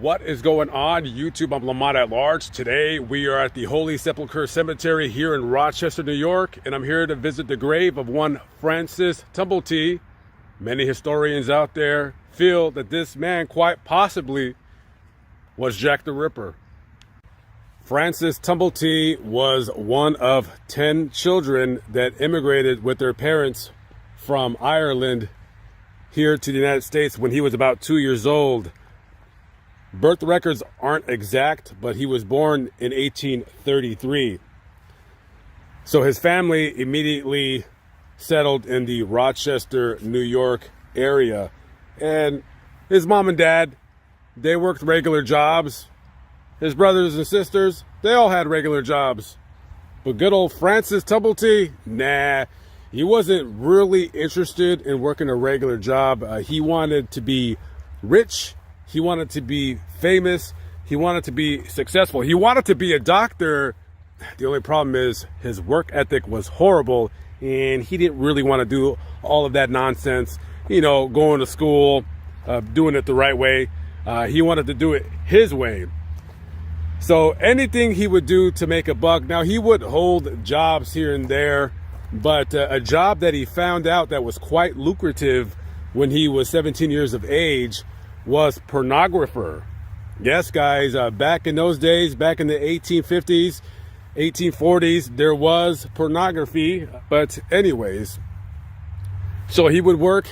What is going on, YouTube? I'm Lamont at Large. Today we are at the Holy Sepulchre Cemetery here in Rochester, New York, and I'm here to visit the grave of one Francis Tumblety. Many historians out there feel that this man quite possibly was Jack the Ripper. Francis Tumblety was one of 10 children that immigrated with their parents from Ireland here to the United States when he was about 2 years old. Birth records aren't exact, but he was born in 1833. So his family immediately settled in the Rochester, New York area. And his mom and dad, they worked regular jobs. His brothers and sisters, they all had regular jobs. But good old Francis Tumblety, nah, he wasn't really interested in working a regular job. He wanted to be rich. He wanted to be famous. He wanted to be successful. He wanted to be a doctor. The only problem is his work ethic was horrible, and he didn't really want to do all of that nonsense, going to school, doing it the right way. He wanted to do it his way. So anything he would do to make a buck. Now, he would hold jobs here and there, but a job that he found out that was quite lucrative when he was 17 years of age was pornographer. Yes, guys, back in those days, back in the 1850s, 1840s, there was pornography. But anyways, so he would work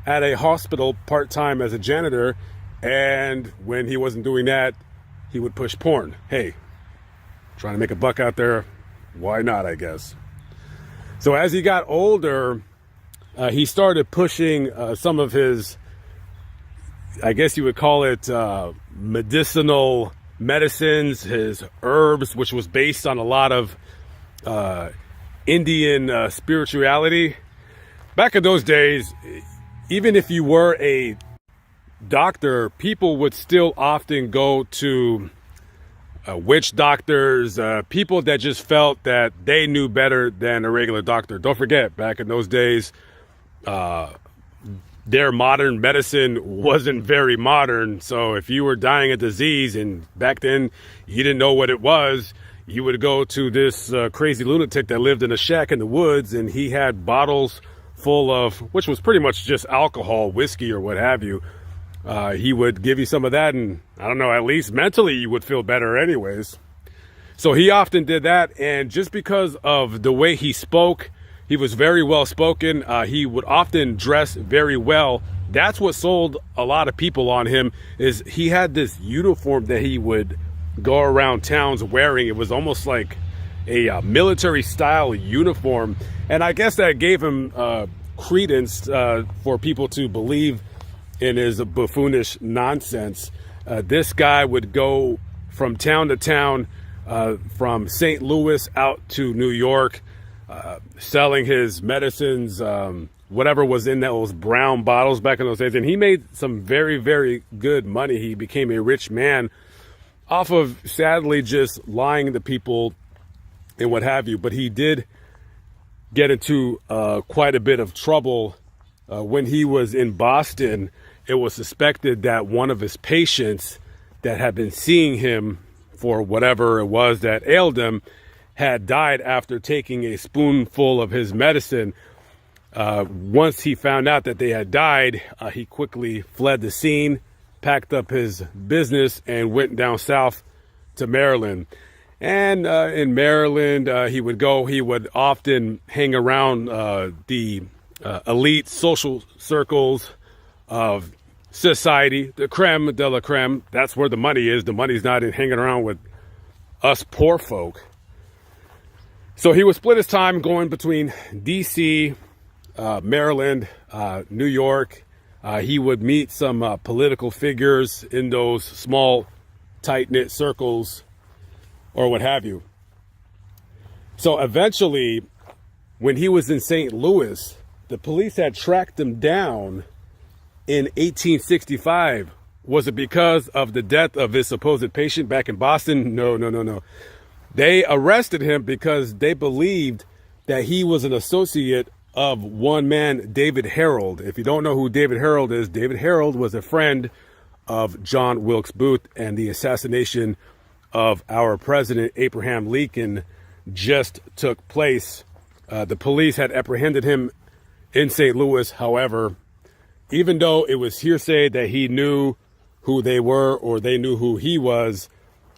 at a hospital part-time as a janitor, and when he wasn't doing that, he would push porn. Hey, trying to make a buck out there, why not, I guess. So as he got older, he started pushing some of his, I guess you would call it medicinal medicines, his herbs, which was based on a lot of Indian spirituality. Back in those days, even if you were a doctor, people would still often go to witch doctors, people that just felt that they knew better than a regular doctor. Don't forget, back in those days, their modern medicine wasn't very modern. So if you were dying of disease and back then you didn't know what it was, you would go to this crazy lunatic that lived in a shack in the woods, and he had bottles full of, which was pretty much just alcohol, whiskey, or what have you. He would give you some of that, and I don't know, at least mentally you would feel better anyways. So he often did that, and just because of the way he spoke, he was very well spoken. He would often dress very well. That's what sold a lot of people on him, is he had this uniform that he would go around towns wearing. It was almost like a military style uniform. And I guess that gave him credence for people to believe in his buffoonish nonsense. This guy would go from town to town, from St. Louis out to New York, selling his medicines, whatever was in those brown bottles back in those days. And he made some very, very good money. He became a rich man off of, sadly, just lying to people and what have you. But he did get into quite a bit of trouble when he was in Boston. It was suspected that one of his patients that had been seeing him for whatever it was that ailed him had died after taking a spoonful of his medicine. Once he found out that they had died, he quickly fled the scene, packed up his business, and went down south to Maryland. And in Maryland, he would often hang around the elite social circles of society, the creme de la creme. That's where the money is. The money's not in hanging around with us poor folk. So he would split his time going between D.C., Maryland, New York. He would meet some political figures in those small, tight-knit circles, or what have you. So eventually, when he was in St. Louis, the police had tracked him down in 1865. Was it because of the death of his supposed patient back in Boston? No. They arrested him because they believed that he was an associate of one man, David Harold. If you don't know who David Harold is, David Harold was a friend of John Wilkes Booth and the assassination of our president, Abraham Lincoln, just took place. The police had apprehended him in St. Louis. However, even though it was hearsay that he knew who they were or they knew who he was,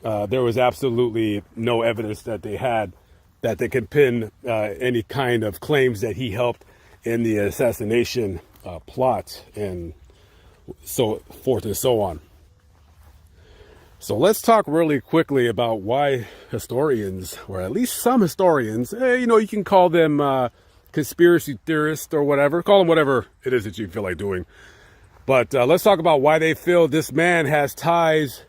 there was absolutely no evidence that they had that they could pin any kind of claims that he helped in the assassination plot and so forth and so on. So let's talk really quickly about why historians, or at least some historians, you can call them conspiracy theorists or whatever, call them whatever it is that you feel like doing. But let's talk about why they feel this man has ties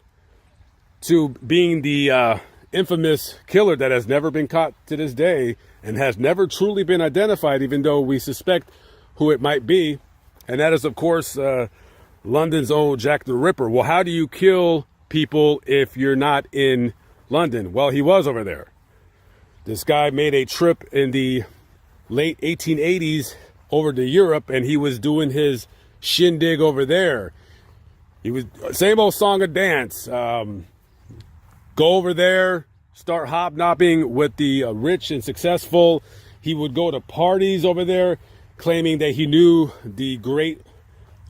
to being the infamous killer that has never been caught to this day and has never truly been identified, even though we suspect who it might be. And that is, of course, London's own Jack the Ripper. Well, how do you kill people if you're not in London? Well, he was over there. This guy made a trip in the late 1880s over to Europe, and he was doing his shindig over there. He was same old song and dance. Go over there, start hobnobbing with the rich and successful. He would go to parties over there, claiming that he knew the great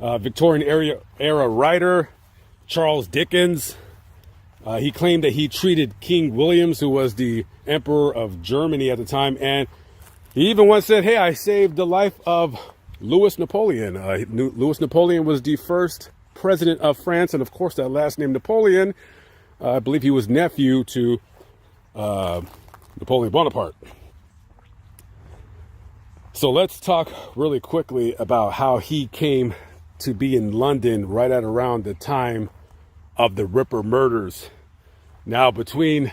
Victorian era writer Charles Dickens. He claimed that he treated King Williams, who was the emperor of Germany at the time, and he even once said, "Hey, I saved the life of Louis Napoleon." Louis Napoleon was the first president of France, and of course, that last name Napoleon, I believe he was nephew to Napoleon Bonaparte. So let's talk really quickly about how he came to be in London right at around the time of the Ripper murders. Now, between,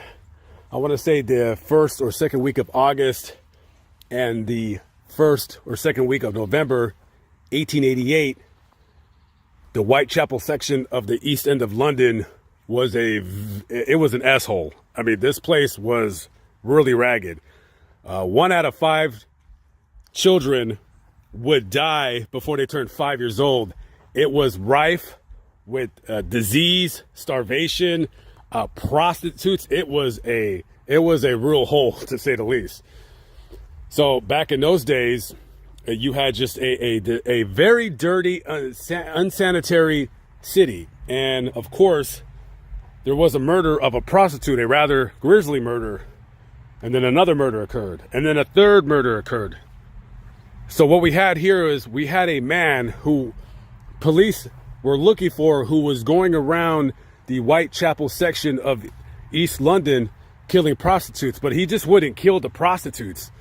I want to say, the first or second week of August and the first or second week of November 1888, the Whitechapel section of the East End of London was an asshole. I mean, this place was really ragged. 1 out of 5 children would die before they turned 5 years old. It was rife with disease, starvation, prostitutes. It was a real hole, to say the least. So back in those days, you had just a very dirty, unsanitary city. And of course, there was a murder of a prostitute, a rather grisly murder. And then another murder occurred. And then a third murder occurred. So what we had here is we had a man who police were looking for, who was going around the Whitechapel section of East London killing prostitutes, but he just wouldn't kill the prostitutes.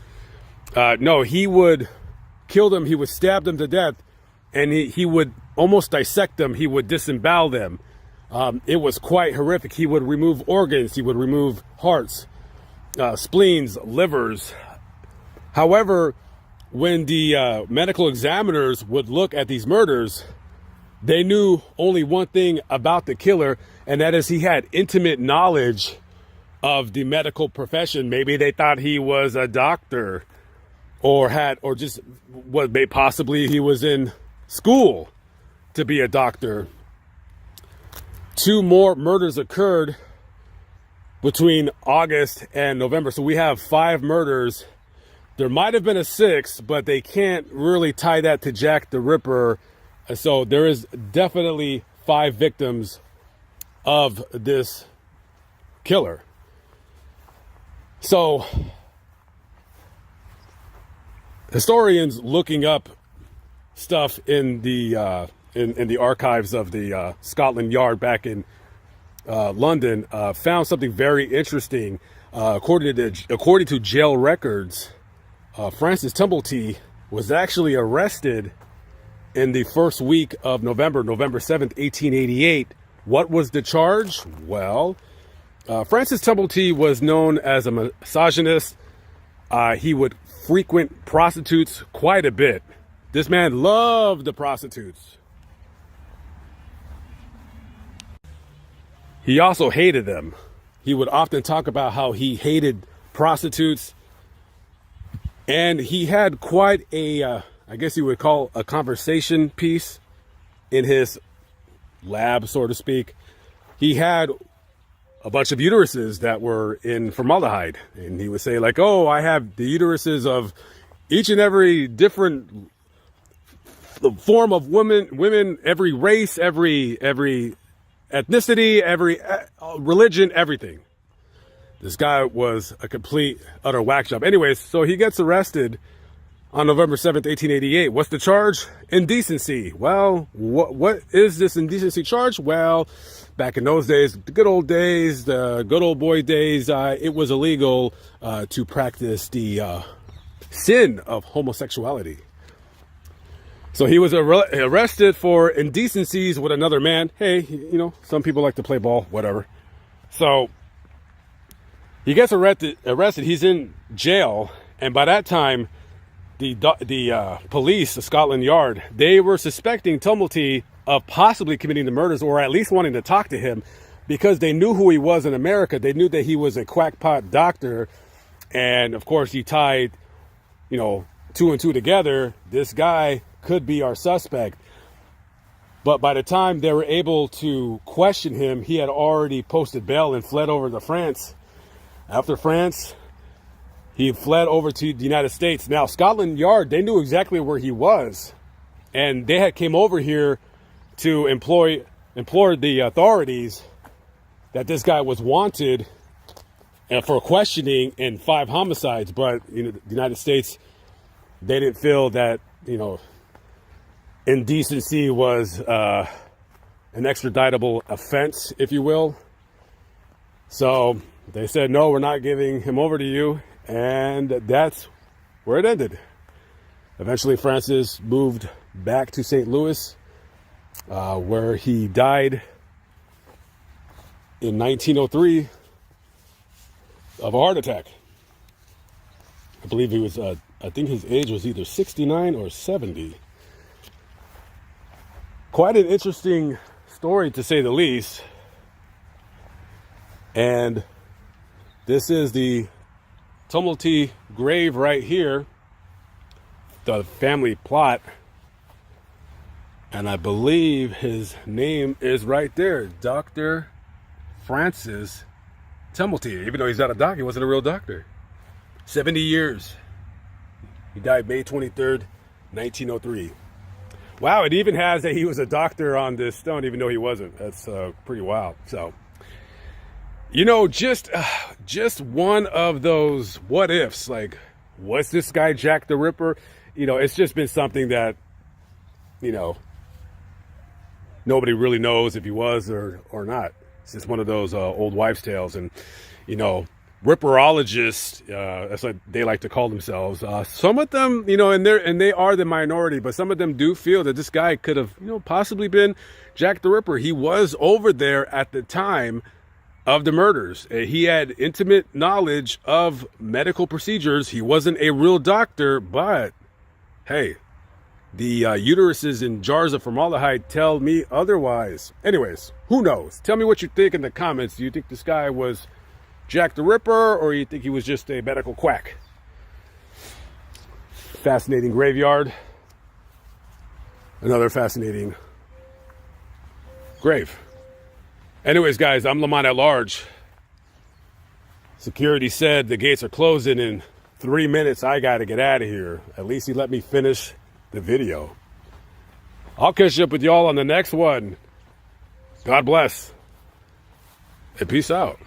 No, he would kill them. He would stab them to death, and he would almost dissect them. He would disembowel them. It was quite horrific. He would remove organs. He would remove hearts, spleens, livers. However, when the medical examiners would look at these murders, they knew only one thing about the killer, and that is he had intimate knowledge of the medical profession. Maybe they thought he was a doctor, or possibly he was in school to be a doctor. 2 more murders occurred between August and November. So we have 5 murders. There might have been a 6th, but they can't really tie that to Jack the Ripper. So there is definitely 5 victims of this killer. So historians looking up stuff in the in the archives of the Scotland Yard back in London found something very interesting. According to jail records, Francis Tumblety was actually arrested in the first week of November 7th, 1888. What was the charge? Well, Francis Tumblety was known as a misogynist. He would frequent prostitutes quite a bit. This man loved the prostitutes. He also hated them. He would often talk about how he hated prostitutes. And he had quite a, I guess you would call a conversation piece in his lab, so to speak, he had a bunch of uteruses that were in formaldehyde. And he would say like, oh, I have the uteruses of each and every different form of women, every race, every ethnicity, every religion, everything. This guy was a complete, utter whack job. Anyways, so he gets arrested on November 7th, 1888. What's the charge? Indecency. Well, what is this indecency charge? Well, back in those days, the good old days, the good old boy days, it was illegal to practice the sin of homosexuality. So he was arrested for indecencies with another man. Hey, you know, some people like to play ball, whatever. So he gets arrested. He's in jail. And by that time, the police, the Scotland Yard, they were suspecting Tumblety of possibly committing the murders, or at least wanting to talk to him, because they knew who he was in America. They knew that he was a quackpot doctor. And of course, he tied, you know, 2 and 2 together. This guy could be our suspect. But by the time they were able to question him, he had already posted bail and fled over to France. After France, he fled over to the United States. Now, Scotland Yard, they knew exactly where he was. And they had came over here to implore the authorities that this guy was wanted for questioning and 5 homicides. But, you know, the United States, they didn't feel that, you know, indecency was an extraditable offense, if you will. So they said, no, we're not giving him over to you. And that's where it ended. Eventually, Francis moved back to St. Louis, where he died in 1903 of a heart attack. I believe he was, I think his age was either 69 or 70. Quite an interesting story, to say the least. And this is the Tumblety grave right here, the family plot. And I believe his name is right there, Dr. Francis Tumblety. Even though he's not a doctor, he wasn't a real doctor. 70 years. He died May 23rd, 1903. Wow, it even has that he was a doctor on this stone, even though he wasn't. That's pretty wild. So, you know, just one of those what ifs. Like, was this guy Jack the Ripper? You know, it's just been something that, you know, nobody really knows if he was or not. It's just one of those old wives' tales. And, you know, Ripperologists, that's what they like to call themselves. Some of them, you know, and they are the minority, but some of them do feel that this guy could have, you know, possibly been Jack the Ripper. He was over there at the time of the murders. He had intimate knowledge of medical procedures. He wasn't a real doctor, but hey, the uteruses in jars of formaldehyde tell me otherwise. Anyways, who knows? Tell me what you think in the comments. Do you think this guy was Jack the Ripper, or you think he was just a medical quack? Fascinating graveyard. Another fascinating grave. Anyways, guys, I'm Lamont at Large. Security said the gates are closing in 3 minutes. I got to get out of here. At least he let me finish the video. I'll catch up with y'all on the next one. God bless. And peace out.